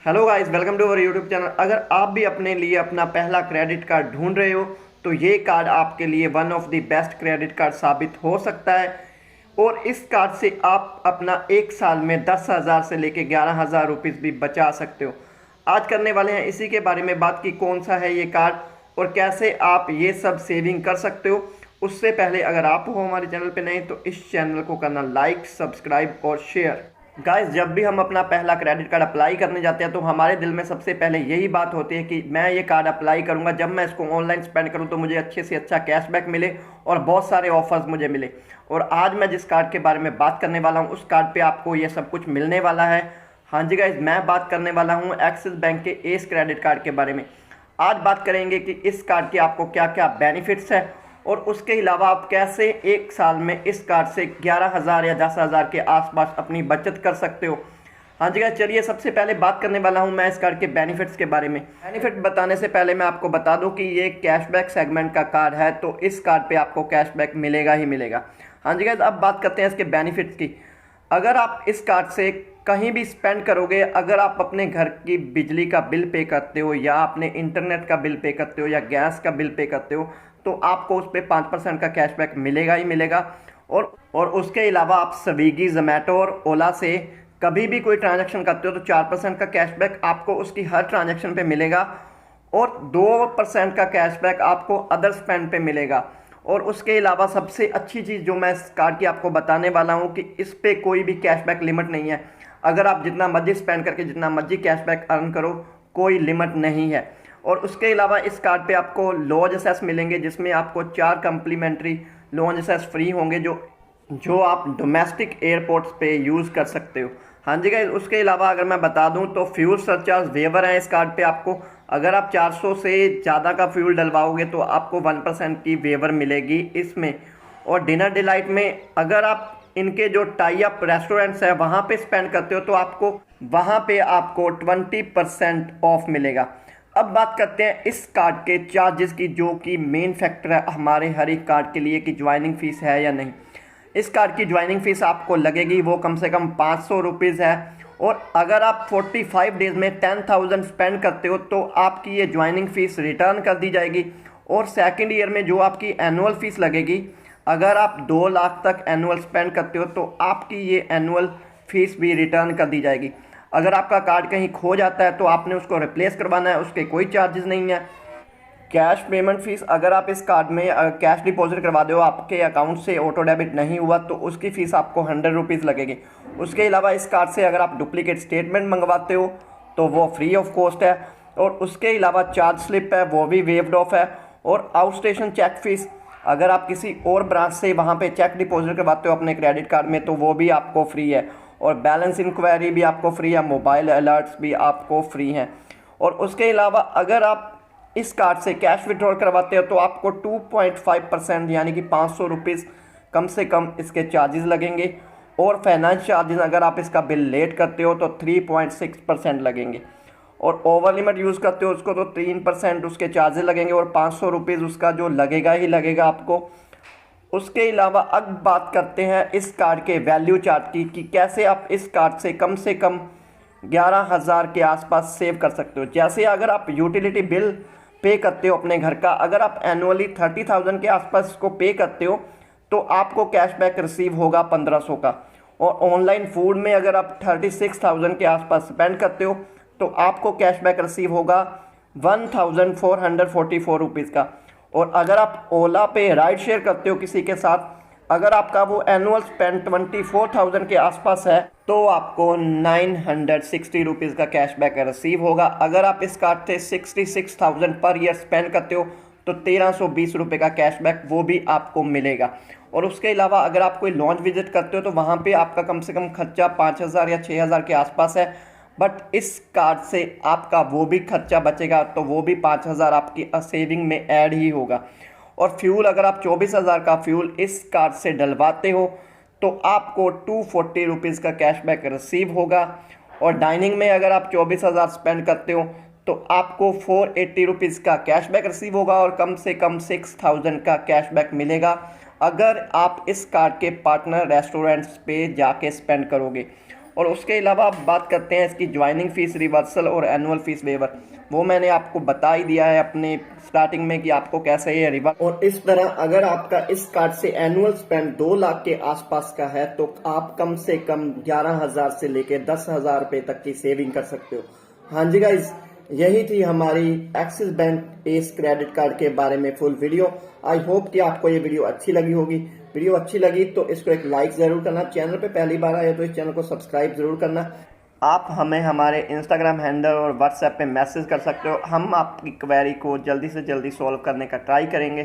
Hello guys, welcome to our YouTube channel. अगर आप भी अपने लिए अपना पहला क्रेडिट कार्ड ढूंढ रहे हो तो ये कार्ड आपके लिए one of the best credit card साबित हो सकता है। और इस कार्ड से आप अपना एक साल में 10,000 से लेके 11,000 रुपीज़ भी बचा सकते हो। आज करने वाले हैं इसी के बारे में बात की कौन सा है ये कार्ड और कैसे आप ये सब सेविंग कर सकते हो। उससे पहले अगर आप हो हमारे चैनल पे नए तो इस चैनल को करना लाइक, सब्सक्राइब और शेयर। गाइस, जब भी हम अपना पहला क्रेडिट कार्ड अप्लाई करने जाते हैं तो हमारे दिल में सबसे पहले यही बात होती है कि मैं ये कार्ड अप्लाई करूंगा, जब मैं इसको ऑनलाइन स्पेंड करूं तो मुझे अच्छे से अच्छा कैशबैक मिले और बहुत सारे ऑफर्स मुझे मिले। और आज मैं जिस कार्ड के बारे में बात करने वाला हूं उस कार्ड पे आपको ये सब कुछ मिलने वाला है। हाँ जी गाइस, मैं बात करने वाला हूँ एक्सिस बैंक के एस क्रेडिट कार्ड के बारे में। आज बात करेंगे कि इस कार्ड के आपको क्या क्या बेनिफिट्स है और उसके अलावा आप कैसे एक साल में इस कार्ड से 11,000 या 10,000 के आसपास अपनी बचत कर सकते हो। हाँ जी गाइस, चलिए सबसे पहले बात करने वाला हूँ मैं इस कार्ड के बेनिफिट्स के बारे में। बेनिफिट बताने से पहले मैं आपको बता दूं कि ये कैशबैक सेगमेंट का कार्ड है तो इस कार्ड पे आपको कैशबैक मिलेगा ही मिलेगा। हाँ जी गाइस, अब बात करते हैं इसके बेनिफिट्स की। अगर आप इस कार्ड से कहीं भी स्पेंड करोगे, अगर आप अपने घर की बिजली का बिल पे करते हो या अपने इंटरनेट का बिल पे करते हो या गैस का बिल पे करते हो तो आपको उस पर 5% का कैशबैक मिलेगा ही मिलेगा। और उसके अलावा आप स्विगी, जोमेटो और ओला से कभी भी कोई ट्रांजैक्शन करते हो तो 4% का कैशबैक आपको उसकी हर ट्रांजैक्शन पे मिलेगा और 2% का कैशबैक आपको अदर स्पेंड पे मिलेगा। और उसके अलावा सबसे अच्छी चीज़ जो मैं इस कार्ड की आपको बताने वाला हूँ कि इस पर कोई भी कैशबैक लिमिट नहीं है। अगर आप जितना मर्जी स्पेंड करके जितना मर्जी कैशबैक अर्न करो, कोई लिमिट नहीं है। और उसके अलावा इस कार्ड पे आपको लॉन्च एसेस मिलेंगे जिसमें आपको 4 कम्प्लीमेंट्री लॉन्च एसेस फ्री होंगे जो आप डोमेस्टिक एयरपोर्ट्स पे यूज़ कर सकते हो। हाँ जी गाइस, उसके अलावा अगर मैं बता दूं तो फ्यूल सरचार्ज वेवर है इस कार्ड पे आपको। अगर आप 400 से ज़्यादा का फ्यूल डलवाओगे तो आपको 1% की वेवर मिलेगी इसमें। और डिनर डिलाइट में अगर आप इनके जो टाई अप रेस्टोरेंट्स है वहाँ पे स्पेंड करते हो तो वहाँ पे आपको 20% ऑफ मिलेगा। अब बात करते हैं इस कार्ड के चार्जेस की, जो कि मेन फैक्टर है हमारे हर एक कार्ड के लिए कि ज्वाइनिंग फीस है या नहीं। इस कार्ड की ज्वाइनिंग फीस आपको लगेगी वो कम से कम 500 रुपीज़ है। और अगर आप 45 डेज में 10,000 स्पेंड करते हो तो आपकी ये ज्वाइनिंग फीस रिटर्न कर दी जाएगी। और सेकेंड ईयर में जो आपकी एनुअल फीस लगेगी, अगर आप 2 लाख तक एनुअल स्पेंड करते हो तो आपकी ये एनुअल फीस भी रिटर्न कर दी जाएगी। अगर आपका कार्ड कहीं खो जाता है तो आपने उसको रिप्लेस करवाना है, उसके कोई चार्जेस नहीं है। कैश पेमेंट फीस, अगर आप इस कार्ड में कैश डिपॉजिट करवा दो, आपके अकाउंट से ऑटो डेबिट नहीं हुआ तो उसकी फ़ीस आपको 100 रुपीज़ लगेगी। उसके अलावा इस कार्ड से अगर आप डुप्लीकेट स्टेटमेंट मंगवाते हो तो वो फ्री ऑफ कॉस्ट है। और उसके अलावा चार्ज स्लिप है वो भी वेव्ड ऑफ है। और आउट स्टेशन चेक फीस, अगर आप किसी और ब्रांच से वहाँ पे चेक डिपॉजिट करवाते हो अपने क्रेडिट कार्ड में तो वो भी आपको फ्री है। और बैलेंस इंक्वायरी भी आपको फ्री है, मोबाइल अलर्ट्स भी आपको फ्री हैं। और उसके अलावा अगर आप इस कार्ड से कैश विड्रॉल करवाते हो तो आपको 2.5% यानी कि 500 रुपीज़ कम से कम इसके चार्जेस लगेंगे। और फाइनेंस चार्जेस अगर आप इसका बिल लेट करते हो तो 3.6% लगेंगे। और ओवर लिमिट यूज़ करते हो उसको तो 3% उसके चार्जेस लगेंगे और 500 रुपीज़ उसका जो लगेगा ही लगेगा आपको। उसके अलावा अब बात करते हैं इस कार्ड के वैल्यू चार्ट की कि कैसे आप इस कार्ड से कम 11,000 के आसपास सेव कर सकते हो। जैसे अगर आप यूटिलिटी बिल पे करते हो अपने घर का, अगर आप एनुअली 30,000 के आसपास इसको पे करते हो तो आपको कैशबैक रिसीव होगा 1,500 का। और ऑनलाइन फूड में अगर आप 36,000 के आसपास स्पेंड करते हो तो आपको कैशबैक रिसीव होगा 1,444 रुपीज़ का। और अगर आप ओला पे राइड शेयर करते हो किसी के साथ, अगर आपका वो एनुअल स्पेंड 24,000 के आसपास है तो आपको 960 रुपीज़ का कैशबैक रिसीव होगा। अगर आप इस कार्ड से 66,000 पर ईयर स्पेंड करते हो तो 1,320 रुपये का कैशबैक वो भी आपको मिलेगा। और उसके अलावा अगर आप कोई लॉन्च विजिट करते हो तो वहाँ पे आपका कम से कम खर्चा 5,000 या 6,000 के आसपास है। बट इस कार्ड से आपका वो भी खर्चा बचेगा तो वो भी 5,000 आपकी सेविंग में ऐड ही होगा। और फ्यूल, अगर आप 24,000 का फ्यूल इस कार्ड से डलवाते हो तो आपको 240 रुपीज़ का कैशबैक रिसीव होगा। और डाइनिंग में अगर आप 24,000 स्पेंड करते हो तो आपको 480 रुपीज़ का कैशबैक रिसीव होगा और कम से कम 6,000 का कैशबैक मिलेगा अगर आप इस कार्ड के पार्टनर रेस्टोरेंट्स पे जाके स्पेंड करोगे। और उसके अलावा आप बात करते हैं इसकी ज्वाइनिंग फ़ीस, रिवर्सल और एनुअल फ़ीस वेवर, वो मैंने आपको बता ही दिया है अपने स्टार्टिंग में कि आपको कैसे ये रिवर्स। और इस तरह अगर आपका इस कार्ड से एनुअल स्पेंड 2 लाख के आसपास का है तो आप कम से कम 11,000 से लेकर 10,000 रुपये तक की सेविंग कर सकते हो। हाँ जी गाइज, यही थी हमारी axis bank S credit card के बारे में फुल वीडियो। आई होप कि आपको ये वीडियो अच्छी लगी होगी। वीडियो अच्छी लगी तो इसको एक लाइक ज़रूर करना, चैनल पे पहली बार आए तो इस चैनल को सब्सक्राइब ज़रूर करना। आप हमें हमारे इंस्टाग्राम हैंडल और व्हाट्सएप पे मैसेज कर सकते हो, हम आपकी क्वेरी को जल्दी से जल्दी सॉल्व करने का ट्राई करेंगे।